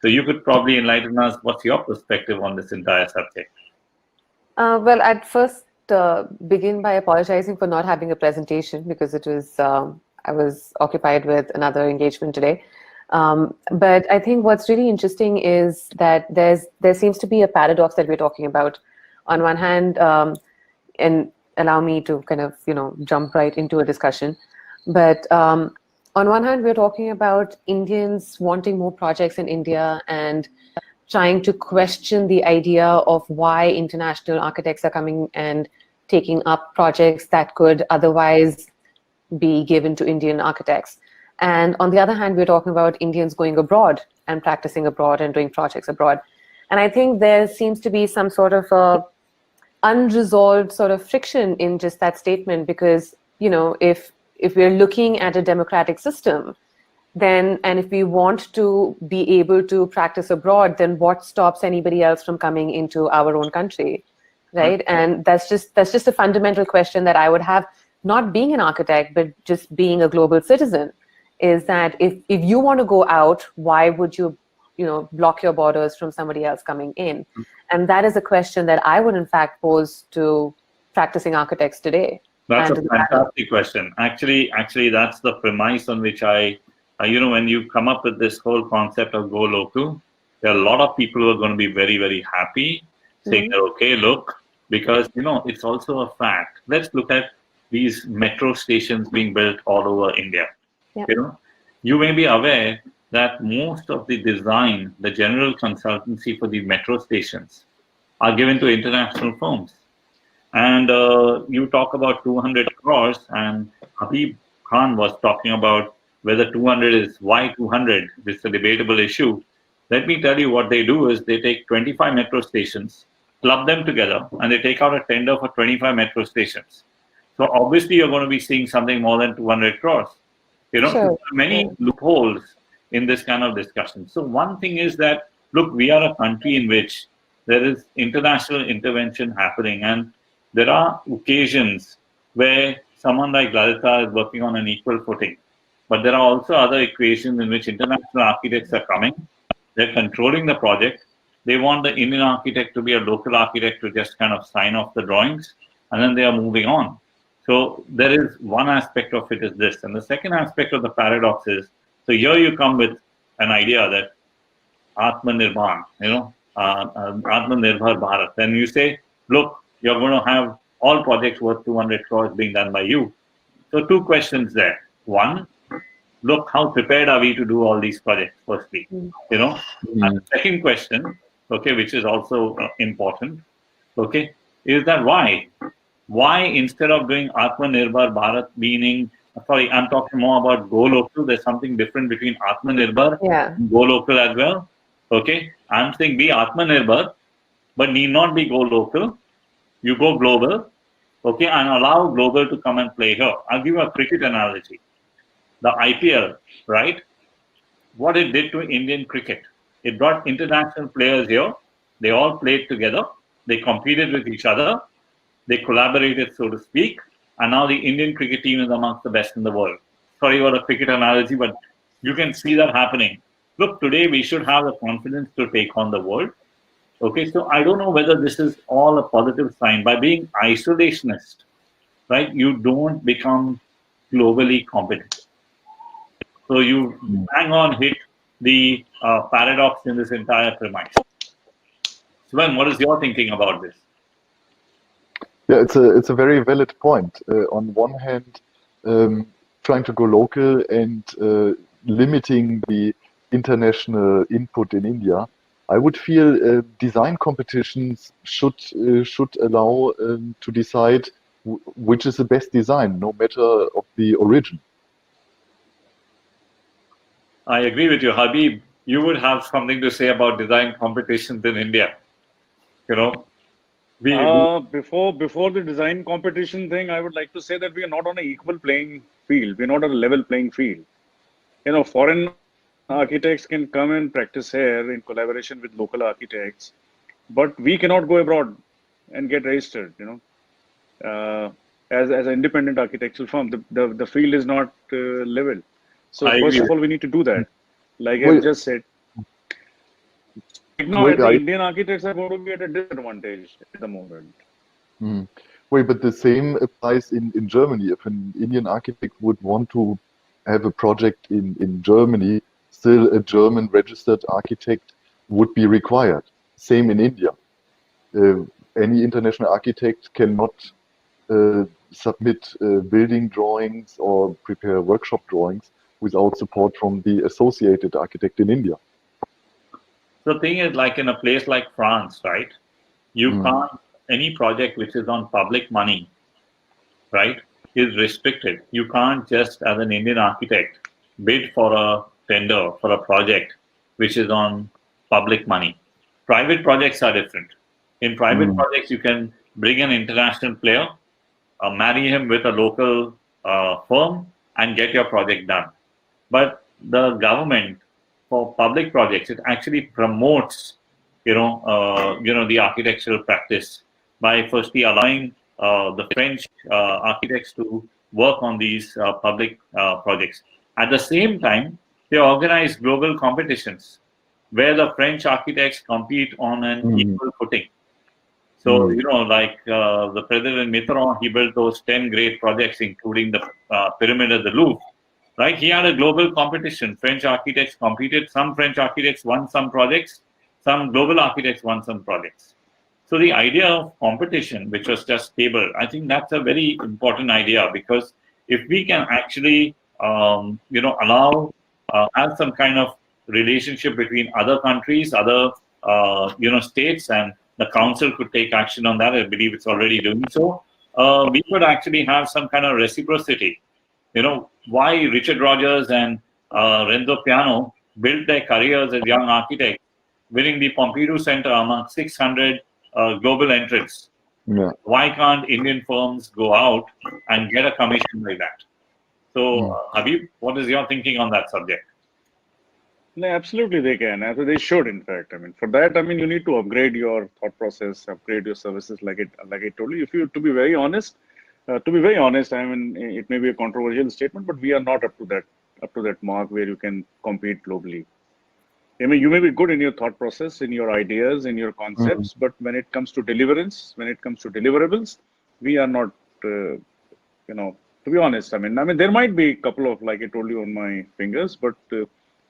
So you could probably enlighten us, what's your perspective on this entire subject? Well, I'd first begin by apologizing for not having a presentation because it was I was occupied with another engagement today. But I think what's really interesting is that there seems to be a paradox that we're talking about. On one hand, and allow me to kind of jump right into a discussion. But on one hand, we're talking about Indians wanting more projects in India and trying to question the idea of why international architects are coming and taking up projects that could otherwise be given to Indian architects. And on the other hand, we're talking about Indians going abroad and practicing abroad and doing projects abroad. And I think there seems to be some sort of a unresolved sort of friction in just that statement, because, you know, if we're looking at a democratic system, then, and if we want to be able to practice abroad, then what stops anybody else from coming into our own country, right? And that's just a fundamental question that I would have, not being an architect, but just being a global citizen, is that if you want to go out, why would you, you know, block your borders from somebody else coming in? And that is a question that I would in fact pose to practicing architects today. That's a fantastic question. Actually, that's the premise on which you know, when you come up with this whole concept of go local, there are a lot of people who are going to be very, very happy, saying that, okay, look, because, you know, it's also a fact. Let's look at these metro stations being built all over India. Yeah. You know, you may be aware that most of the design, the general consultancy for the metro stations are given to international firms. And you talk about 200 crores, and Habib Khan was talking about whether 200 is, why 200? It's a debatable issue. Let me tell you what they do is they take 25 metro stations, club them together, and they take out a tender for 25 metro stations. So obviously you're going to be seeing something more than 200 crores. You know, there are many loopholes in this kind of discussion. So one thing is that, look, we are a country in which there is international intervention happening, and there are occasions where someone like Lalita is working on an equal footing. But there are also other equations in which international architects are coming. They're controlling the project. They want the Indian architect to be a local architect to just kind of sign off the drawings, and then they are moving on. So there is one aspect of it is this. And the second aspect of the paradox is, so here you come with an idea that Atmanirbhar, you know, Atmanirbhar Bharat. Then you say, look, you're going to have all projects worth 200 crores being done by you. So two questions there. One, look, how prepared are we to do all these projects, firstly, you know? And the second question, okay, which is also important, okay, is that why? Why instead of doing Atmanirbhar Bharat, meaning, sorry, I'm talking more about go local, there's something different between Atmanirbhar and go local as well, okay? I'm saying be Atmanirbhar, but need not be go local. You go global, okay, and allow global to come and play here. I'll give you a cricket analogy. The IPL, right? What it did to Indian cricket, it brought international players here. They all played together. They competed with each other. They collaborated, so to speak. And now the Indian cricket team is amongst the best in the world. Sorry about a cricket analogy, but you can see that happening. Look, today we should have the confidence to take on the world. Okay, so I don't know whether this is all a positive sign. By being isolationist, right, you don't become globally competent. So you hang on, hit the paradox in this entire premise. Sven, what is your thinking about this? Yeah, it's a very valid point. On one hand, trying to go local and limiting the international input in India, I would feel design competitions should allow to decide which is the best design, no matter of the origin. I agree with you, Habib. You would have something to say about design competitions in India. You know, before the design competition thing, I would like to say that we are not on an equal playing field. We're not on a level playing field. You know, foreign architects can come and practice here in collaboration with local architects, but we cannot go abroad and get registered. You know, as an independent architectural firm, the field is not level. So first of all, we need to do that. Like I just said, right now, Indian architects are going to be at a disadvantage at the moment. Wait, but the same applies in Germany. If an Indian architect would want to have a project in Germany, still a German registered architect would be required. Same in India. Any international architect cannot submit building drawings or prepare workshop drawings without support from the associated architect in India. the thing is, like in a place like France, right? You can't, any project which is on public money, right, is restricted. You can't just, as an Indian architect, bid for a tender for a project which is on public money. Private projects are different. In private projects, you can bring an international player, marry him with a local firm, and get your project done. But the government, for public projects, it actually promotes, the architectural practice by firstly allowing the French architects to work on these public projects. At the same time, they organize global competitions where the French architects compete on an equal footing. So, like the President Mitterrand, he built those 10 great projects, including the Pyramid of the Louvre. Right? He had a global competition. French architects competed. Some French architects won some projects. Some global architects won some projects. So the idea of competition, which was just stable, I think that's a very important idea, because if we can actually, allow, have some kind of relationship between other countries, other, states, and the council could take action on that. I believe it's already doing so. We could actually have some kind of reciprocity. Why Richard Rogers and Renzo Piano built their careers as young architects, winning the Pompidou Center among 600 global entrants. Yeah. Why can't Indian firms go out and get a commission like that? So, Habib, what is your thinking on that subject? No, absolutely they can. They should, in fact. For that, you need to upgrade your thought process, upgrade your services, like I told you. If you, to be very honest, it may be a controversial statement, but we are not up to that mark where you can compete globally. You may be good in your thought process, in your ideas, in your concepts, but when it comes to deliverance, when it comes to deliverables, we are not, to be honest, there might be a couple of, like I told you, on my fingers, but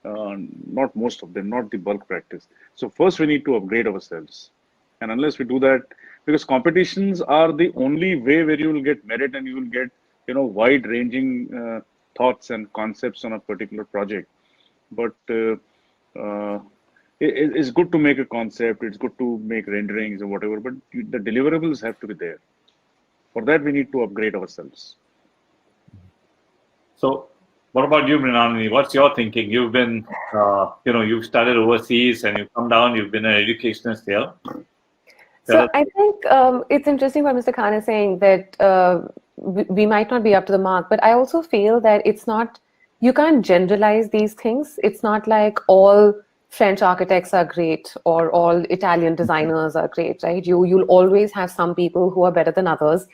not most of them, not the bulk practice. So first we need to upgrade ourselves. And unless we do that, because competitions are the only way where you will get merit and you will get, wide ranging thoughts and concepts on a particular project. But it's good to make a concept, it's good to make renderings or whatever, but the deliverables have to be there. For that, we need to upgrade ourselves. So, what about you, Mrinalini? What's your thinking? You've been, you've studied overseas and you've come down, you've been an educationist here. So I think it's interesting what Mr. Khan is saying, that we might not be up to the mark, but I also feel that it's not, you can't generalize these things. It's not like all French architects are great or all Italian designers are great, right? You'll always have some people who are better than others.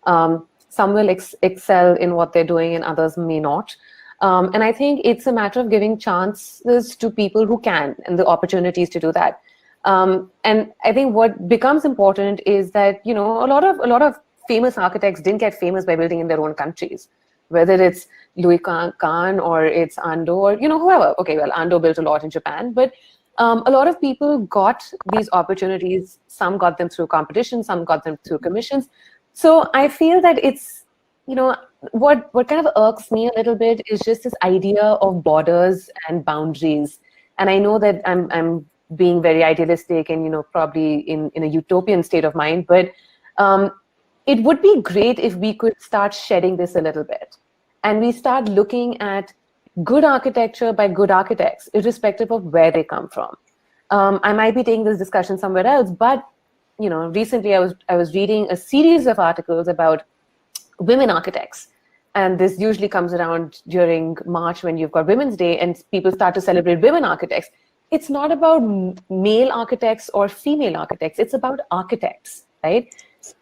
Some will excel in what they're doing and others may not. And I think it's a matter of giving chances to people who can and the opportunities to do that. And I think what becomes important is that, a lot of famous architects didn't get famous by building in their own countries, whether it's Louis Kahn or it's Ando or, whoever. Okay, well, Ando built a lot in Japan, but a lot of people got these opportunities. Some got them through competition, some got them through commissions. So I feel that it's, what kind of irks me a little bit is just this idea of borders and boundaries. And I know that I'm being very idealistic and, probably in a utopian state of mind, but it would be great if we could start shedding this a little bit. And we start looking at good architecture by good architects, irrespective of where they come from. I might be taking this discussion somewhere else, but recently I was reading a series of articles about women architects. And this usually comes around during March when you've got Women's Day and people start to celebrate women architects. It's not about male architects or female architects. It's about architects, right?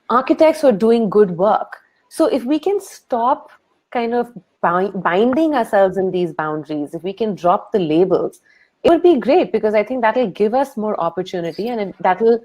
Architects who are doing good work. So if we can stop kind of binding ourselves in these boundaries, if we can drop the labels, it would be great, because I think that will give us more opportunity and that will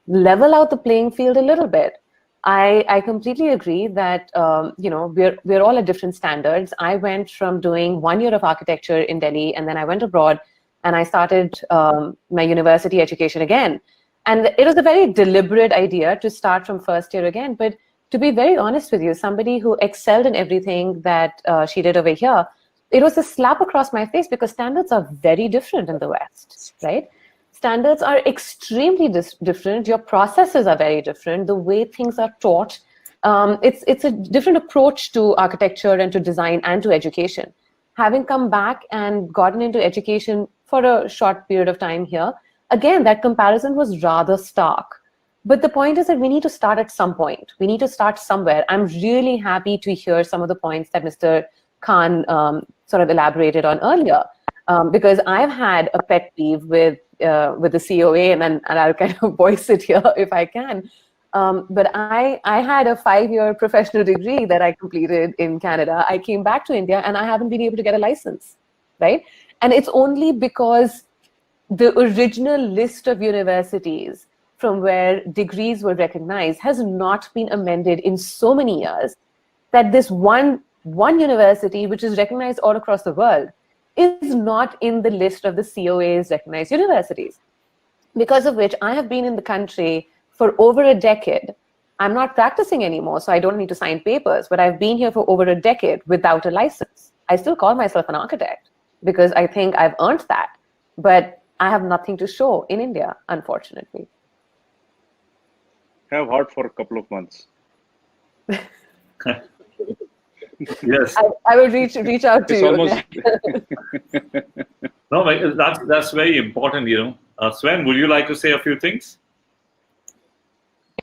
level out the playing field a little bit. I completely agree that we're all at different standards. I went from doing 1 year of architecture in Delhi, and then I went abroad and I started my university education again. And it was a very deliberate idea to start from first year again. But to be very honest with you, somebody who excelled in everything that she did over here, it was a slap across my face, because standards are very different in the West, right? standards are extremely different. Your processes are very different. The way things are taught, it's a different approach to architecture and to design and to education. Having come back and gotten into education for a short period of time here, again, that comparison was rather stark. But the point is that we need to start at some point. We need to start somewhere. I'm really happy to hear some of the points that Mr. Khan sort of elaborated on earlier, because I've had a pet peeve with the COA, and I'll kind of voice it here if I can. But I had a 5-year professional degree that I completed in Canada. I came back to India and I haven't been able to get a license, right? And it's only because the original list of universities from where degrees were recognized has not been amended in so many years that this one university, which is recognized all across the world, is not in the list of the COA's recognized universities. Because of which I have been in the country for over a decade. I'm not practicing anymore, so I don't need to sign papers, but I've been here for over a decade without a license. I still call myself an architect because I think I've earned that, but I have nothing to show in India, unfortunately. Have heart for a couple of months. Yes. I will reach out to you. No, that's very important, you know. Sven, would you like to say a few things?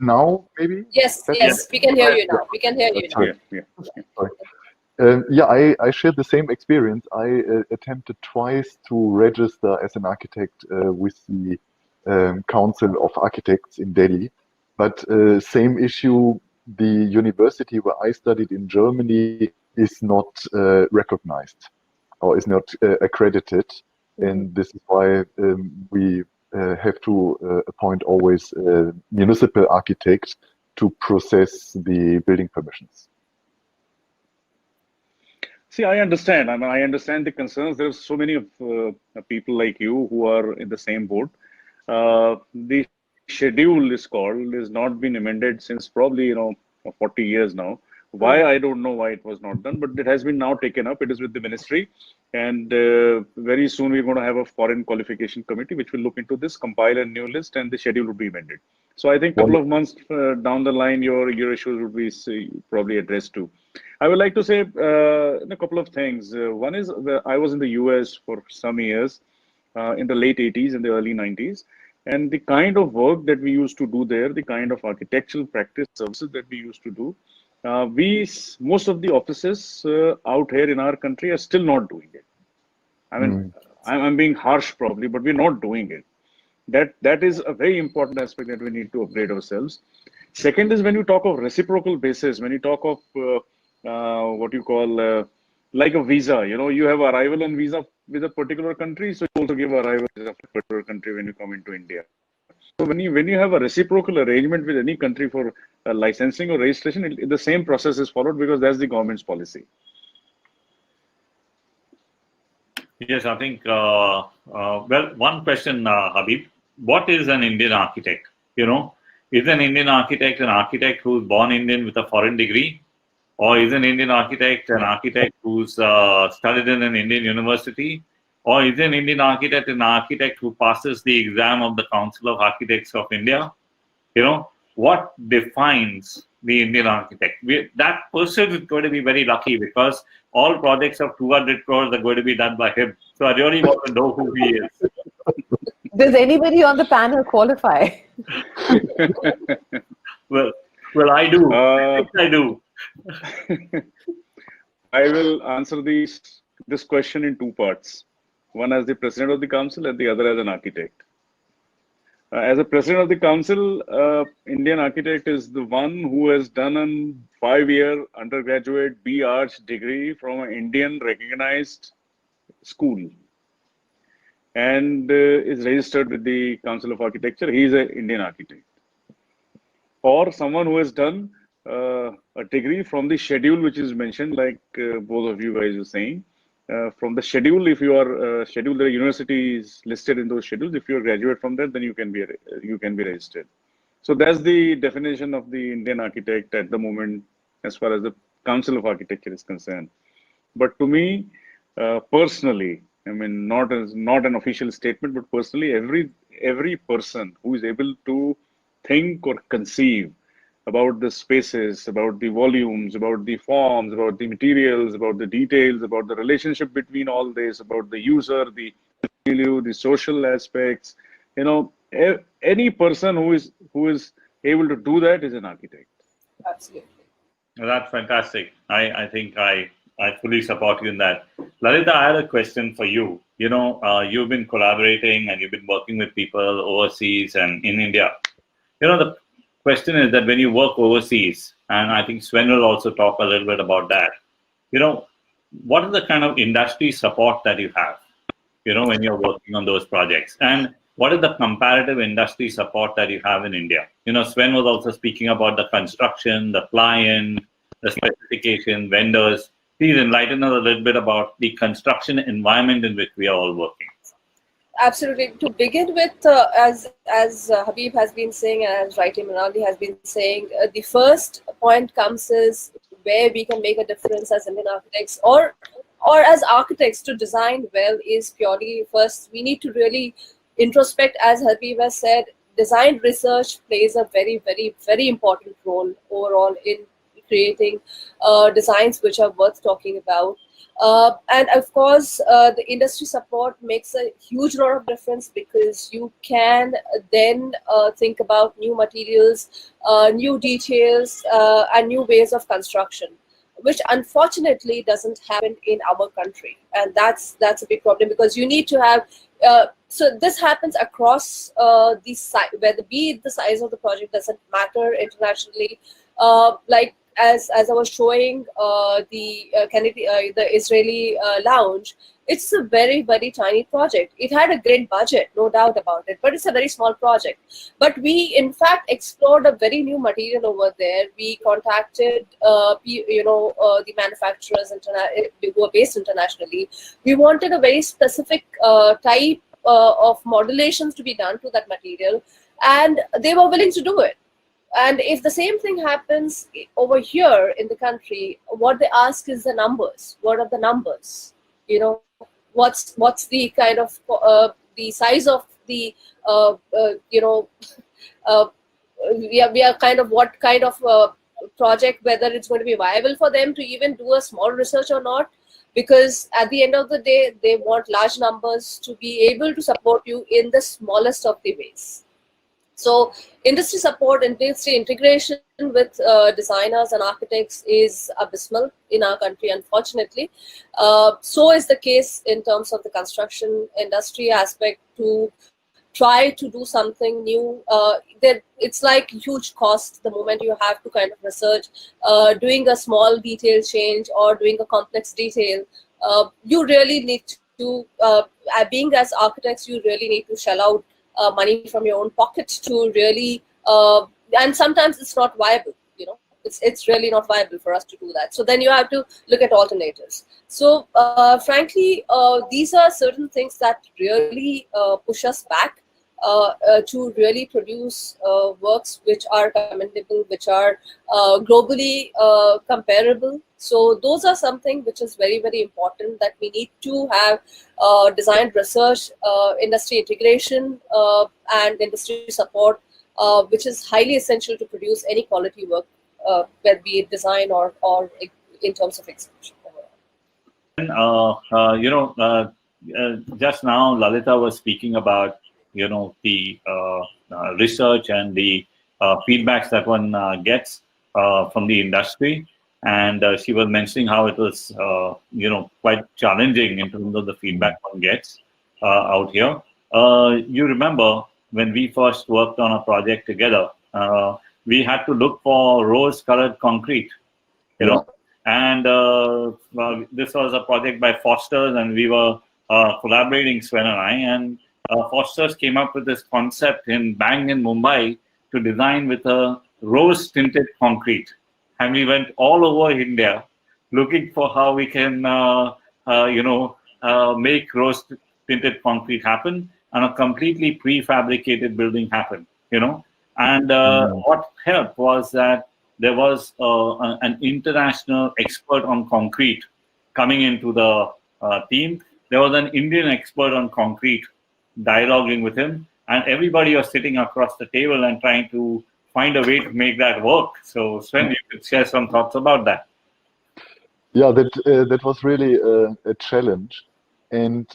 Now, maybe? Yes, we can hear you now. We can hear you now. Sorry. I shared the same experience. I attempted twice to register as an architect with the Council of Architects in Delhi. But same issue, the university where I studied in Germany is not recognized or is not accredited. And this is why we have to appoint always a municipal architect to process the building permissions. See, I understand. I mean, I understand the concerns. There's so many of people like you who are in the same boat. The schedule is not been amended since probably 40 years now. Why, I don't know why it was not done, but it has been now taken up. It is with the ministry, and very soon we're going to have a foreign qualification committee which will look into this, compile a new list, and the schedule will be amended. So I think a couple of months down the line, your issues will be probably addressed too. I would like to say a couple of things. One is I was in the US for some years in the late 80s and the early 90s. And the kind of work that we used to do there, the kind of architectural practice services that we used to do, most of the offices out here in our country are still not doing it. I mean, I'm being harsh probably, but we're not doing it. That is a very important aspect that we need to upgrade ourselves. Second is when you talk of reciprocal basis, when you talk of what you call like a visa, you have arrival on visa with a particular country, so you also give arrival visa for a particular country when you come into India. So when you have a reciprocal arrangement with any country for licensing or registration, the same process is followed because that's the government's policy. Yes, I think, well, one question, Habib. What is an Indian architect? Is an Indian architect who's born Indian with a foreign degree? Or is an Indian architect an architect who's studied in an Indian university? Or is an Indian architect an architect who passes the exam of the Council of Architects of India? What defines the Indian architect? That person is going to be very lucky because all projects of 200 crores are going to be done by him. So I really want to know who he is. Does anybody on the panel qualify? Well, I do. I do. I will answer this question in two parts. One as the president of the council and the other as an architect. As a president of the council, Indian architect is the one who has done a 5-year undergraduate B.Arch degree from an Indian recognized school and is registered with the Council of Architecture. He is an Indian architect. Or someone who has done a degree from the schedule which is mentioned, like both of you guys are saying. From the schedule, if you are scheduled, the university is listed in those schedules. If you are graduate from there, then you can be registered. So that's the definition of the Indian architect at the moment, as far as the Council of Architecture is concerned. But to me, personally, I mean, not an official statement, but personally, every person who is able to think or conceive about the spaces, about the volumes, about the forms, about the materials, about the details, about the relationship between all this, about the user, the value, the social aspects, any person who is able to do that is an architect. Absolutely. Well, that's fantastic. I think I fully support you in that. Lalita, I had a question for you. You've been collaborating and you've been working with people overseas and in India. The question is that when you work overseas, and I think Sven will also talk a little bit about that, what is the kind of industry support that you have, when you're working on those projects? And what is the comparative industry support that you have in India? Sven was also speaking about the construction, the client, the specification, vendors. Please enlighten us a little bit about the construction environment in which we are all working. Absolutely. To begin with, as Habib has been saying, and as Raiti Manali has been saying, the first point comes is where we can make a difference as Indian architects or as architects to design well is purely first, we need to really introspect, as Habib has said. Design research plays a very, very, very important role overall in creating designs which are worth talking about. And of course, the industry support makes a huge lot of difference because you can then think about new materials, new details, and new ways of construction, which unfortunately doesn't happen in our country. And that's a big problem because you need to have, so this happens across the site, whether be it the size of the project doesn't matter internationally. Like as I was showing the Israeli lounge, it's a very, very tiny project. It had a great budget, no doubt about it, but it's a very small project. But we, in fact, explored a very new material over there. We contacted, the manufacturers who are based internationally. We wanted a very specific type of modulations to be done to that material, and they were willing to do it. And if the same thing happens over here in the country, what they ask is the numbers. What are the numbers? What's the kind of the size of the we are kind of what kind of project, whether it's going to be viable for them to even do a small research or not, because at the end of the day they want large numbers to be able to support you in the smallest of the ways. So industry support, industry integration with designers and architects is abysmal in our country, unfortunately. So is the case in terms of the construction industry aspect. To try to do something new, it's like huge cost the moment you have to kind of research, doing a small detail change or doing a complex detail. You really need to, being as architects, you really need to shell out money from your own pocket to really, and sometimes it's not viable, it's really not viable for us to do that. So then you have to look at alternatives. So frankly, these are certain things that really push us back to really produce works which are commendable, which are globally comparable. So those are something which is very, very important, that we need to have design research, industry integration, and industry support, which is highly essential to produce any quality work, whether be it design or in terms of execution. Just now Lalita was speaking about the research and the feedbacks that one gets from the industry, and she was mentioning how it was quite challenging in terms of the feedback one gets out here. You remember when we first worked on a project together, we had to look for rose-colored concrete, and this was a project by Foster's, and we were collaborating, Sven and I, and Foster's came up with this concept in Bang in Mumbai to design with a rose-tinted concrete. And we went all over India looking for how we can, make rose-tinted concrete happen and a completely prefabricated building happen, And what helped was that there was an international expert on concrete coming into the team. There was an Indian expert on concrete dialoguing with him, and everybody was sitting across the table and trying to find a way to make that work. So Sven, you could share some thoughts about that. Yeah, that was really a challenge. And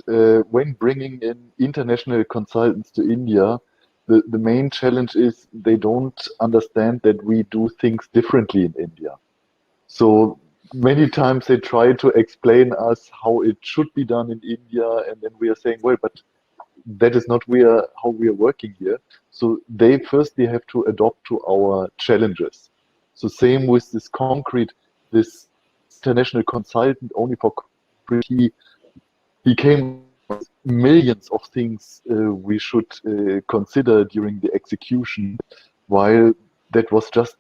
when bringing in international consultants to India, the main challenge is they don't understand that we do things differently in India. So many times they try to explain us how it should be done in India, and then we are saying, well, but that is not how we are working here. So they firstly have to adopt to our challenges. So same with this concrete, this international consultant only for concrete, he came with millions of things we should consider during the execution, while that was just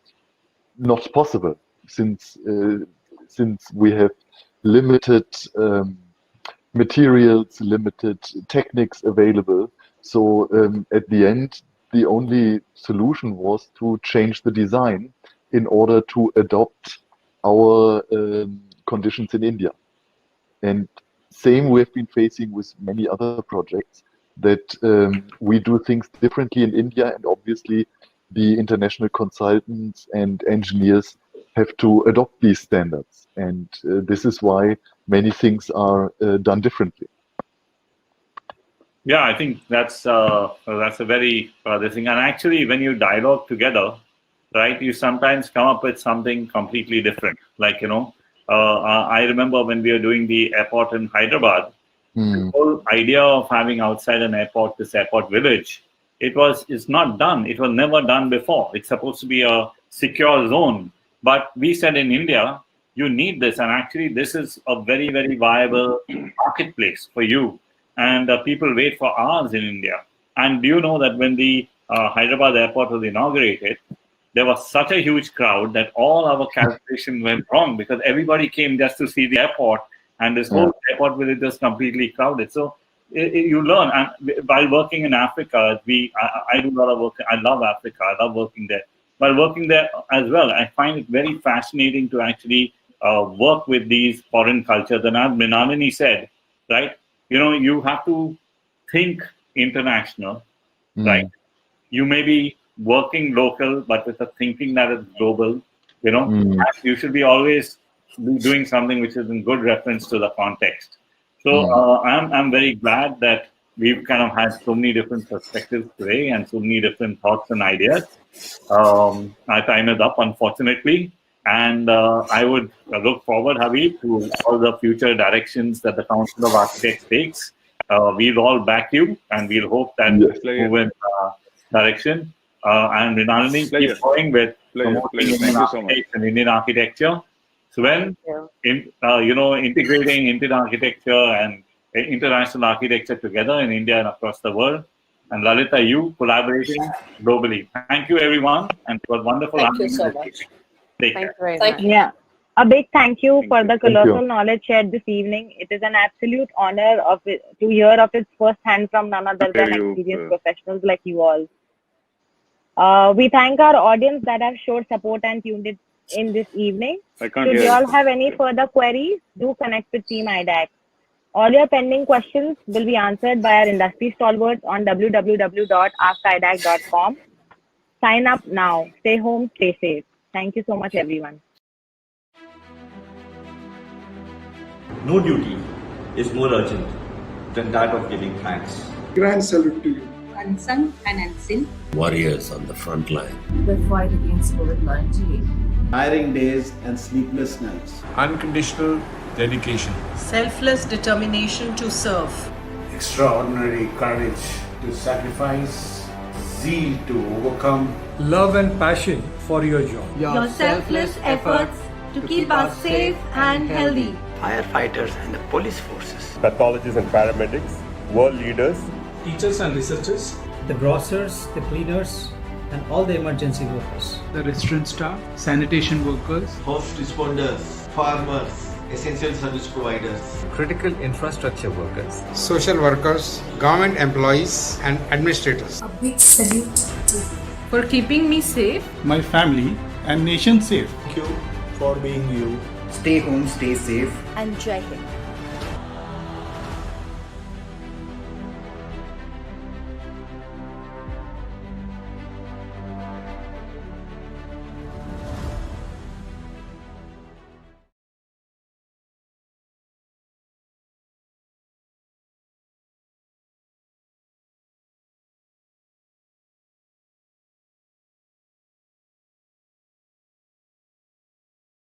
not possible since we have limited materials, limited techniques available. So at the end, the only solution was to change the design in order to adopt our conditions in India. And same we've been facing with many other projects, that we do things differently in India, and obviously the international consultants and engineers have to adopt these standards. And this is why many things are done differently. Yeah, I think that's a very this thing. And actually, when you dialogue together, right, you sometimes come up with something completely different. Like, I remember when we were doing the airport in Hyderabad, the whole idea of having outside an airport, this airport village, it's not done. It was never done before. It's supposed to be a secure zone. But we said in India, you need this. And actually, this is a very, very viable marketplace for you. And people wait for hours in India. And do you know that when the Hyderabad airport was inaugurated, there was such a huge crowd that all our calculations went wrong, because everybody came just to see the airport, and this whole airport village was completely crowded. So you learn. And while working in Africa, I do a lot of work. I love Africa. I love working there. While working there as well, I find it very fascinating to actually work with these foreign cultures. And as Mrinalini said, right, you have to think international, right? You may be working local, but with a thinking that is global, you should be always doing something which is in good reference to the context. So I'm very glad that we've kind of had so many different perspectives today and so many different thoughts and ideas. Our time is up, unfortunately. And I would look forward, Habib, to all the future directions that the Council of Architects takes. We'll all back you, and we'll hope that move in direction. And Mrinalini, keep going with promoting Indian architects and Indian architecture. Sven, integrating Indian architecture and international architecture together in India and across the world. And Lalita, you collaborating globally. Thank you, everyone, and it was wonderful. Thank you so much. Take care. Thank you. Yeah. A big thank you for the colossal knowledge shared this evening. It is an absolute honor to hear of it firsthand from none other than experienced professionals like you all. We thank our audience that have showed support and tuned in this evening. Should you all have any further queries, do connect with Team IDAC. All your pending questions will be answered by our industry stalwarts on www.askidac.com. Sign up now. Stay home, stay safe. Thank you so much, everyone. No duty is more urgent than that of giving thanks. Grand salute to you. Unsung and unseen warriors on the front line. The fight against COVID-19. Tiring days and sleepless nights. Unconditional dedication. Selfless determination to serve. Extraordinary courage to sacrifice. Zeal to overcome. Love and passion for your job. Your selfless efforts to keep us safe and healthy. Firefighters and the police forces. Pathologists and paramedics, world leaders, teachers and researchers, the grocers, the cleaners, and all the emergency workers. The restaurant staff, sanitation workers, First responders, farmers, essential service providers, critical infrastructure workers, Social workers, government employees, and administrators. A big salute to you for keeping me safe, my family, and nation safe. Thank you for being you. Stay home, stay safe. and Jai Hind.